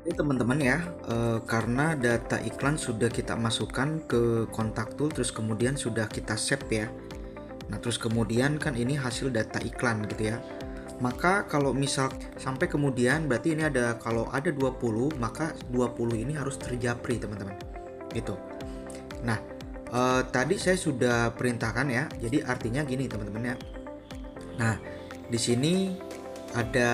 Ini teman-teman ya, karena data iklan sudah kita masukkan ke kontak tool, terus kemudian sudah kita save ya. Nah, terus kemudian kan ini hasil data iklan gitu ya. Maka kalau misal sampai kemudian berarti ini ada, kalau ada 20, maka 20 ini harus terjapri teman-teman. Gitu. Nah, tadi saya sudah perintahkan ya. Jadi artinya gini teman-teman ya. Nah, di sini ada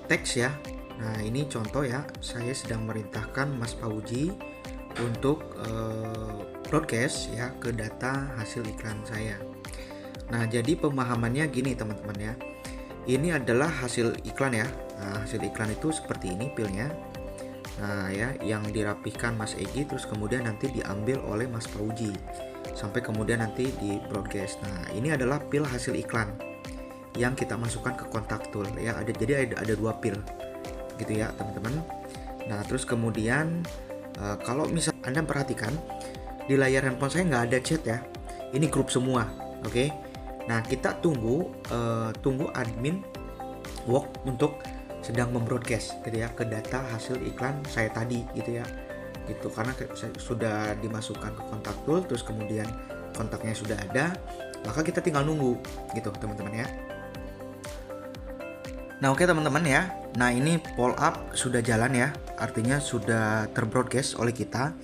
teks ya. Nah, ini contoh ya. Saya sedang merintahkan Mas Pauji untuk broadcast ya ke data hasil iklan saya. Nah, jadi pemahamannya gini teman-teman ya. Ini adalah hasil iklan ya. Nah, hasil iklan itu seperti ini pilnya. Nah ya, yang dirapihkan Mas Egi, terus kemudian nanti diambil oleh Mas Pauji sampai kemudian nanti di broadcast. Nah, ini adalah pil hasil iklan yang kita masukkan ke kontak tool ya. Ada dua pil gitu ya teman-teman. Nah, terus kemudian kalau misal Anda perhatikan di layar handphone saya nggak ada chat ya. Ini grup semua, oke? Nah, kita tunggu admin work untuk sedang membroadcast gitu ya ke data hasil iklan saya tadi gitu ya. Gitu, karena sudah dimasukkan ke kontak tool, terus kemudian kontaknya sudah ada, maka kita tinggal nunggu gitu teman-teman ya. Nah, oke teman-teman ya. Nah, ini poll up sudah jalan ya. Artinya sudah terbroadcast oleh kita.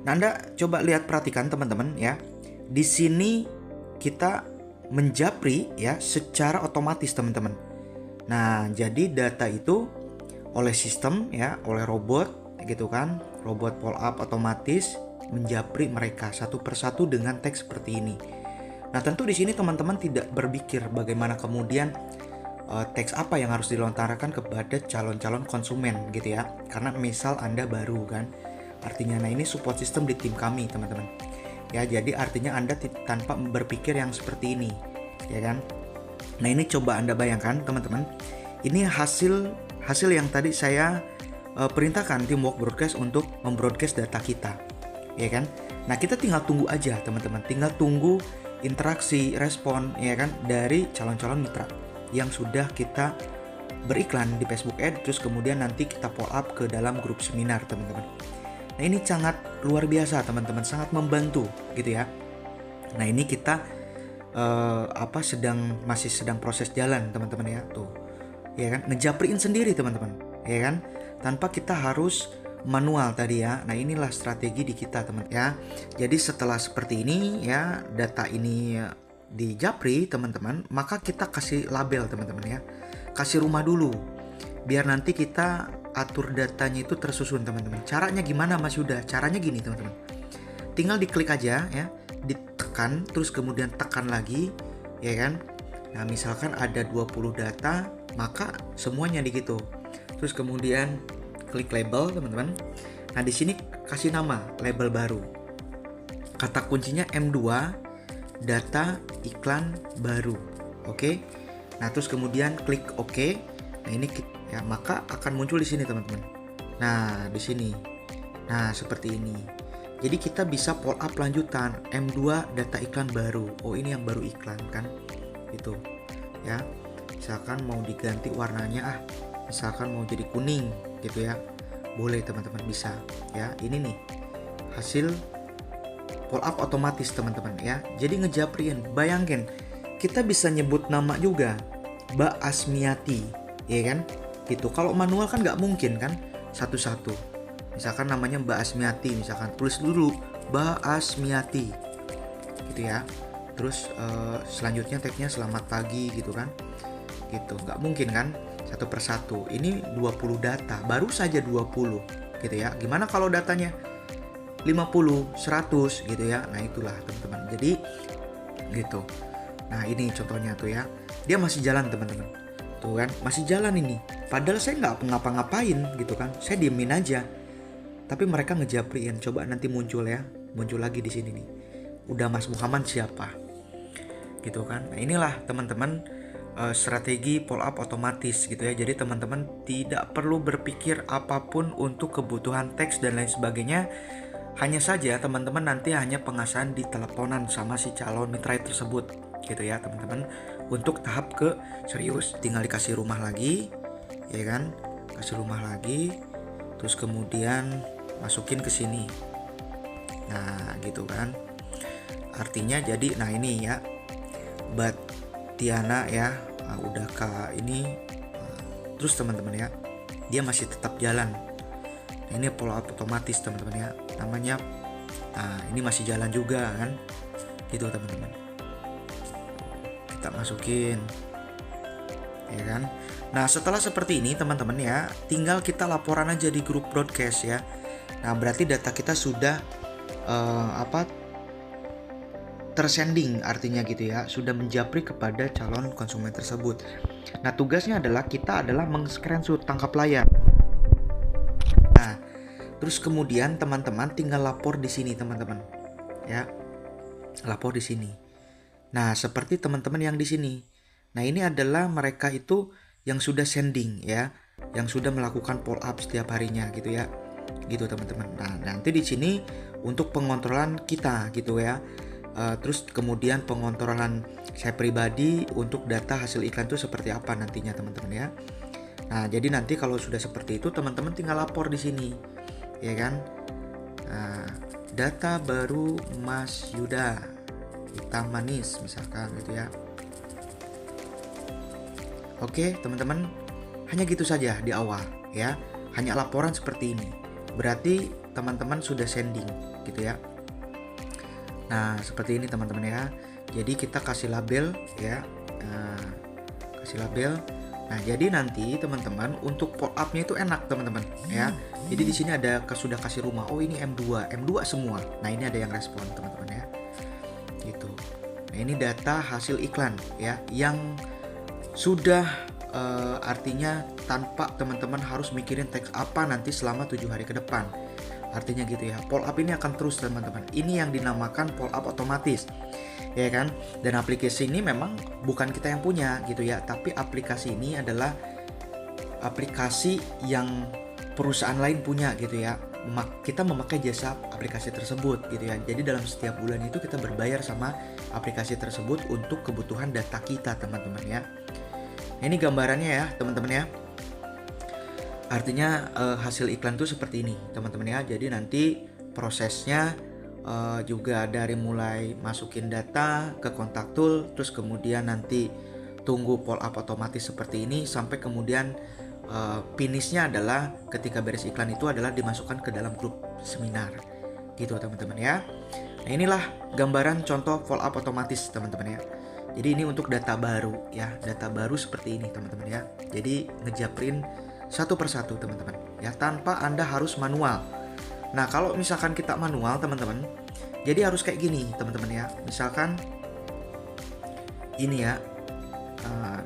Nah, Anda coba lihat, perhatikan teman-teman ya. Di sini kita menjapri ya secara otomatis teman-teman. Nah, jadi data itu oleh sistem ya, oleh robot gitu kan. Robot poll up otomatis menjapri mereka satu persatu dengan teks seperti ini. Nah, tentu di sini teman-teman tidak berpikir bagaimana kemudian teks apa yang harus dilontarkan kepada calon-calon konsumen gitu ya. Karena misal Anda baru kan. Artinya nah ini support system di tim kami teman-teman. Ya, jadi artinya Anda tanpa berpikir yang seperti ini, ya kan? Nah, ini coba Anda bayangkan teman-teman. Ini hasil yang tadi saya perintahkan tim work broadcast untuk membroadcast data kita, ya kan? Nah, kita tinggal tunggu aja teman-teman. Tinggal tunggu interaksi, respon, ya kan, dari calon-calon mitra yang sudah kita beriklan di Facebook Ad, terus kemudian nanti kita follow up ke dalam grup seminar teman-teman. Nah, ini sangat luar biasa teman-teman, sangat membantu gitu ya. Nah, ini kita masih sedang proses jalan teman-teman ya, tuh ya kan, ngejapriin sendiri teman-teman ya kan, tanpa kita harus manual tadi ya. Nah, inilah strategi di kita teman ya. Jadi setelah seperti ini ya, data ini dijapri teman-teman, maka kita kasih label teman-teman ya, kasih rumah dulu biar nanti kita atur datanya itu tersusun teman-teman. Caranya gimana Mas Yuda? Caranya gini teman-teman, tinggal diklik aja ya, ditekan, terus kemudian tekan lagi ya kan. Nah, misalkan ada 20 data, maka semuanya di gitu. Terus kemudian klik label teman-teman. Nah, di sini kasih nama label baru, kata kuncinya M2 data iklan baru. Oke. Nah, terus kemudian klik OK. Nah, ini ya, maka akan muncul di sini teman-teman. Nah, di sini. Nah, seperti ini. Jadi kita bisa follow up lanjutan M2 data iklan baru. Oh, ini yang baru iklan kan. Itu. Ya. Misalkan mau diganti warnanya misalkan mau jadi kuning gitu ya. Boleh teman-teman, bisa ya. Ini nih hasil follow up otomatis teman-teman ya. Jadi ngejapriin, bayangin kita bisa nyebut nama juga, Mbak Asmiati, ya kan? Gitu. Kalau manual kan nggak mungkin kan, satu-satu. Misalkan namanya Mbak Asmiati, misalkan tulis dulu Mbak Asmiati, gitu ya. Terus selanjutnya tagnya selamat pagi gitu kan, gitu. Nggak mungkin kan, satu persatu. Ini 20 data, baru saja 20 gitu ya. Gimana kalau datanya 50, 100 gitu ya. Nah, itulah teman-teman. Jadi gitu. Nah, ini contohnya tuh ya. Dia masih jalan teman-teman. Tuh kan, masih jalan ini. Padahal saya nggak ngapa-ngapain gitu kan. Saya diemin aja. Tapi mereka ngejapriin. Coba nanti muncul ya. Muncul lagi di sini nih. Udah Mas Muhammad siapa? Gitu kan. Nah, inilah teman-teman strategi follow up otomatis gitu ya. Jadi teman-teman tidak perlu berpikir apapun untuk kebutuhan teks dan lain sebagainya. Hanya saja teman-teman nanti hanya pengasahan di teleponan sama si calon mitra tersebut gitu ya teman-teman. Untuk tahap ke serius tinggal dikasih rumah lagi, ya kan, kasih rumah lagi. terus kemudian masukin ke sini. Nah gitu kan, artinya jadi nah ini ya Batiana ya, udah ke ini, terus teman-teman ya dia masih tetap jalan. Nah, ini follow up otomatis teman-teman ya namanya. Nah ini masih jalan juga kan, gitu teman-teman. Kita masukin ya kan. Nah setelah seperti ini teman-teman ya, tinggal kita laporan aja di grup broadcast ya. Nah berarti data kita sudah tersending, artinya gitu ya, sudah menjapri kepada calon konsumen tersebut. Nah tugasnya adalah kita adalah meng-screenshot tangkap layar. Nah terus kemudian teman-teman tinggal lapor di sini teman-teman ya, lapor di sini. Nah seperti teman-teman yang di sini. Nah ini adalah mereka itu yang sudah sending ya, yang sudah melakukan follow up setiap harinya gitu ya, gitu teman-teman. Nah nanti di sini untuk pengontrolan kita gitu ya. Terus kemudian pengontrolan saya pribadi untuk data hasil iklan itu seperti apa nantinya teman-teman ya. Nah jadi nanti kalau sudah seperti itu teman-teman tinggal lapor di sini ya kan. Nah, data baru Mas Yuda hitam manis misalkan gitu ya. Oke teman-teman, hanya gitu saja di awal ya, hanya laporan seperti ini. Berarti teman-teman sudah sending gitu ya. Nah seperti ini teman-teman ya. Jadi kita kasih label ya, kasih label. Nah jadi nanti teman-teman untuk follow up-nya itu enak teman-teman ya. Jadi di sini ada sudah kasih rumah. Oh ini M2 semua. Nah ini ada yang respon teman-teman ya. Gitu. Nah ini data hasil iklan ya, yang sudah artinya tanpa teman-teman harus mikirin teks apa nanti selama 7 hari ke depan. Artinya gitu ya, follow up ini akan terus teman-teman. Ini yang dinamakan follow up otomatis ya kan. Dan aplikasi ini memang bukan kita yang punya gitu ya, tapi aplikasi ini adalah aplikasi yang perusahaan lain punya gitu ya. Kita memakai jasa aplikasi tersebut gitu ya. Jadi dalam setiap bulan itu kita berbayar sama aplikasi tersebut untuk kebutuhan data kita teman-teman ya. Ini gambarannya ya teman-teman ya. Artinya hasil iklan itu seperti ini teman-teman ya. Jadi nanti prosesnya juga dari mulai masukin data ke kontak tool, terus kemudian nanti tunggu follow up otomatis seperti ini, sampai kemudian finishnya adalah ketika beres iklan itu adalah dimasukkan ke dalam grup seminar gitu teman-teman ya. Nah inilah gambaran contoh follow up otomatis teman-teman ya. Jadi ini untuk data baru ya, data baru seperti ini teman-teman ya. Jadi ngejaprin satu persatu teman-teman ya, tanpa Anda harus manual. Nah kalau misalkan kita manual teman-teman, jadi harus kayak gini teman-teman ya. Misalkan ini ya,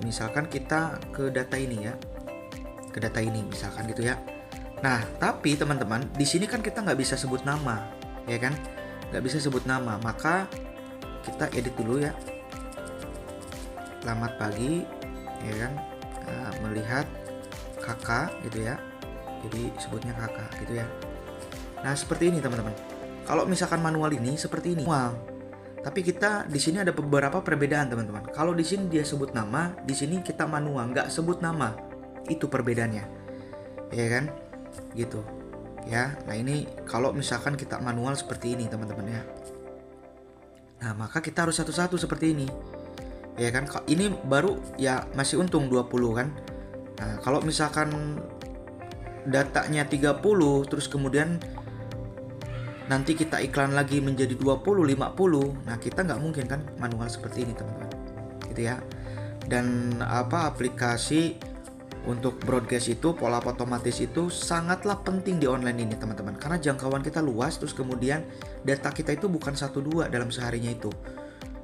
misalkan kita ke data ini ya, ke data ini misalkan gitu ya. Nah tapi teman-teman di sini kan kita nggak bisa sebut nama ya kan, nggak bisa sebut nama. Maka kita edit dulu ya. Selamat pagi ya kan, melihat kakak gitu ya, jadi sebutnya kakak gitu ya. Nah seperti ini teman-teman. Kalau misalkan manual ini seperti ini manual, tapi kita di sini ada beberapa perbedaan teman-teman. Kalau di sini dia sebut nama, di sini kita manual nggak sebut nama, itu perbedaannya ya kan gitu ya. Nah ini kalau misalkan kita manual seperti ini teman-teman ya. Nah maka kita harus satu-satu seperti ini ya kan. Ini baru ya masih untung 20 kan. Nah kalau misalkan datanya 30 terus kemudian nanti kita iklan lagi menjadi 20, 50, nah kita nggak mungkin kan manual seperti ini teman-teman gitu ya. Dan aplikasi untuk broadcast itu, pola otomatis itu sangatlah penting di online ini teman-teman, karena jangkauan kita luas, terus kemudian data kita itu bukan 1-2 dalam seharinya itu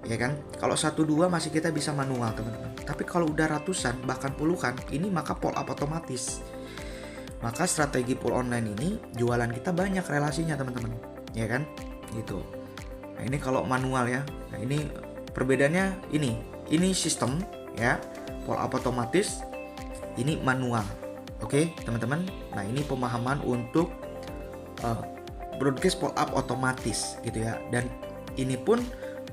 ya kan. Kalau 1-2 masih kita bisa manual teman-teman, tapi kalau udah ratusan bahkan puluhan ini maka follow up otomatis. Maka strategi full online ini jualan kita banyak relasinya teman-teman ya kan gitu. Nah ini kalau manual ya. Nah ini perbedaannya ini sistem ya, follow up otomatis, ini manual. Oke teman-teman. Nah ini pemahaman untuk broadcast follow up otomatis gitu ya. Dan ini pun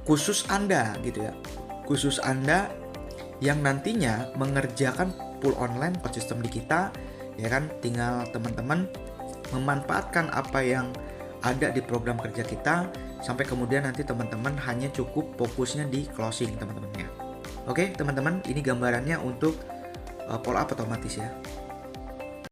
khusus Anda gitu ya, khusus Anda yang nantinya mengerjakan full online sistem di kita ya kan. Tinggal teman-teman memanfaatkan apa yang ada di program kerja kita, sampai kemudian nanti teman-teman hanya cukup fokusnya di closing teman-teman ya. Oke teman-teman, ini gambarannya untuk follow up otomatis ya.